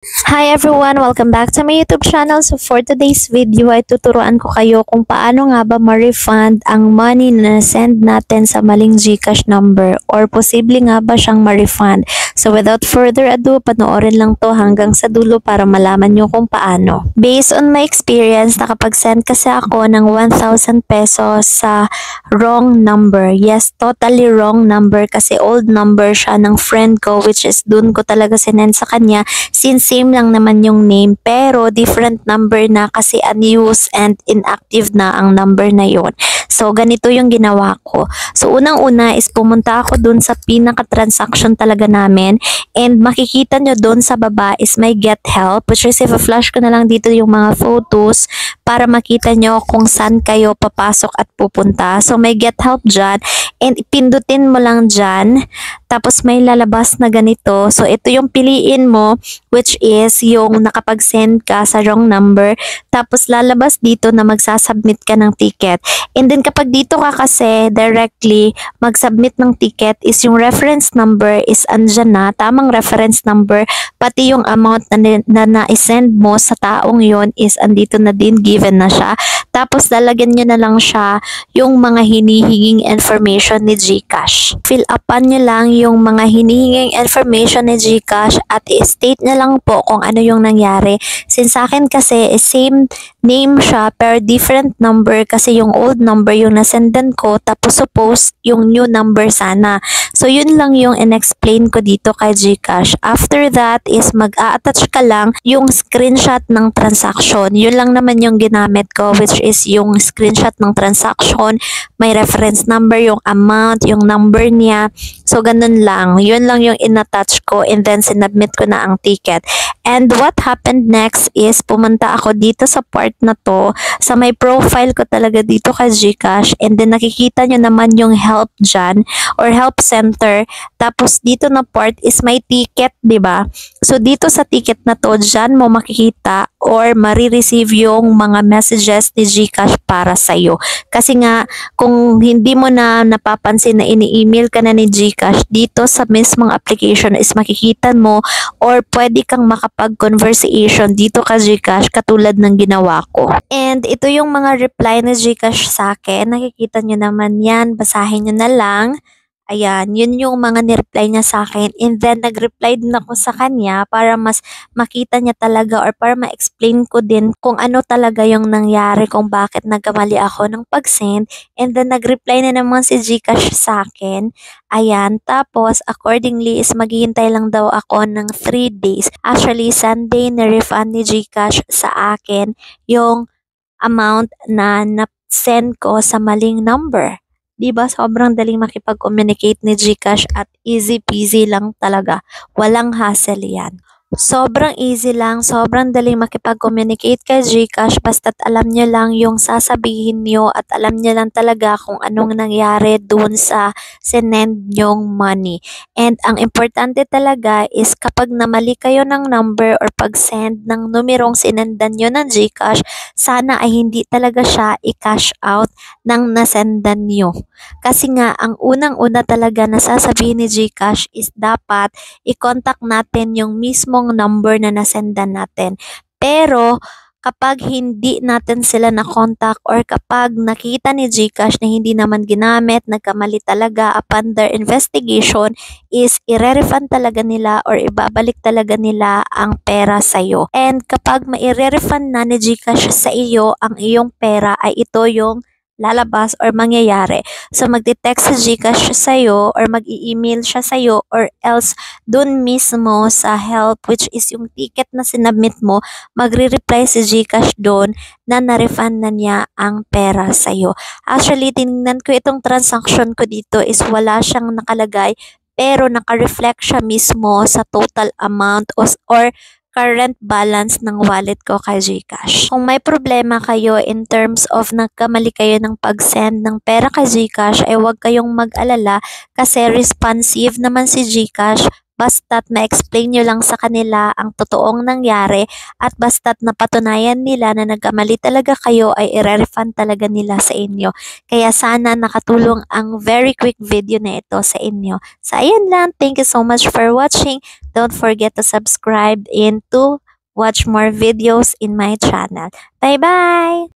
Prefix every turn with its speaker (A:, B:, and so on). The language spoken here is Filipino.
A: Hi everyone! Welcome back to my YouTube channel. So for today's video ay tuturuan ko kayo kung paano nga ba ma-refund ang money na send natin sa maling GCash number or posible nga ba siyang ma-refund. So without further ado, panoorin lang to hanggang sa dulo para malaman nyo kung paano. Based on my experience, nakapag-send kasi ako ng 1,000 pesos sa wrong number. Yes, totally wrong number kasi old number siya ng friend ko which is dun ko talaga sinend sa kanya since same lang naman yung name pero different number na kasi unused and inactive na ang number na yon. So ganito yung ginawa ko. So unang-una is pumunta ako dun sa pinaka-transaction talaga namin and makikita nyo dun sa baba is may get help which is i-flash ko na lang dito yung mga photos para makita nyo kung saan kayo papasok at pupunta. So may get help dyan and pindutin mo lang dyan tapos may lalabas na ganito. So ito yung piliin mo which is yung nakapag-send ka sa wrong number. Tapos lalabas dito na magsasubmit ka ng ticket. And then kapag dito ka kasi directly mag-submit ng ticket is yung reference number is andyan na, tamang reference number, pati yung amount na na-send mo sa taong yon is andito na din, given na siya. Tapos lalagyan nyo na lang siya yung mga hinihinging information ni GCash. Fill upan nyo lang yung mga hinihinging information ni GCash at i-state nyo lang po kung ano yung nangyari. Since sa akin kasi same name siya pero different number kasi yung old number yung nasendan ko tapos suppose yung new number sana. So yun lang yung in-explain ko dito kay GCash. After that is mag-a-attach ka lang yung screenshot ng transaction. Yun lang naman yung ginamit ko which is yung screenshot ng transaction, may reference number, yung amount, yung number niya. So ganun lang. Yun lang yung in-attach ko and then sinubmit ko na ang ticket. And what happened next is pumunta ako dito sa part na to, sa may profile ko talaga dito kay GCash and then nakikita nyo naman yung help dyan or help center. Tapos dito na part is may ticket, di ba? So dito sa ticket na to, dyan mo makikita or marireceive yung mga messages ni GCash para sa'yo. Kasi nga, kung hindi mo na napapansin na ini-email ka na ni GCash, dito sa mismong application is makikita mo or pwede kang makapag-conversation dito ka GCash katulad ng ginawa ko. And ito yung mga reply ni GCash sa akin. Nakikita nyo naman yan. Basahin nyo na lang. Ayan, yun yung mga nireply niya sa akin. And then, nag-reply din ako sa kanya para mas makita niya talaga or para ma-explain ko din kung ano talaga yung nangyari, kung bakit nagkamali ako ng pag-send. And then, nag-reply na naman si GCash sa akin. Ayan, tapos, accordingly is maghihintay lang daw ako ng 3 days. Actually, Sunday, na-refund ni GCash sa akin yung amount na na-send ko sa maling number. Diba, sobrang daling makipag-communicate ni GCash at easy peasy lang talaga. Walang hassle yan. Sobrang easy lang, sobrang daling makipag-communicate kay GCash basta't alam nyo lang yung sasabihin nyo at alam nyo lang talaga kung anong nangyari dun sa sinend nyong money. And ang importante talaga is kapag namali kayo ng number or pag-send ng numerong sinendan nyo ng GCash, sana ay hindi talaga siya i-cash out ng nasendan nyo. Kasi nga, ang unang-una talaga na sasabihin ni GCash is dapat i-contact natin yung mismong number na nasendan natin. Pero, kapag hindi natin sila na-contact or kapag nakita ni GCash na hindi naman ginamit, nagkamali talaga upon their investigation, is i-refund talaga nila or ibabalik talaga nila ang pera sa'yo. And kapag mai-refund na ni GCash sa iyo ang iyong pera ay ito yung lalabas or mangyayari. So, magte-text si GCash sa'yo or mag-i-email siya sa'yo or else dun mismo sa help which is yung ticket na sinubmit mo, magre-reply si GCash doon na na-refund na niya ang pera sa'yo. Actually, tinignan ko itong transaction ko dito is wala siyang nakalagay pero naka-reflect siya mismo sa total amount or current balance ng wallet ko kay GCash. Kung may problema kayo in terms of nagkamali kayo ng pag-send ng pera kay GCash ay huwag kayong mag-alala kasi responsive naman si GCash basta't ma-explain nyo lang sa kanila ang totoong nangyari at basta't napatunayan nila na nagkamali talaga kayo ay i-refund talaga nila sa inyo. Kaya sana nakatulong ang very quick video na ito sa inyo. So ayan lang, thank you so much for watching. Don't forget to subscribe and to watch more videos in my channel. Bye-bye!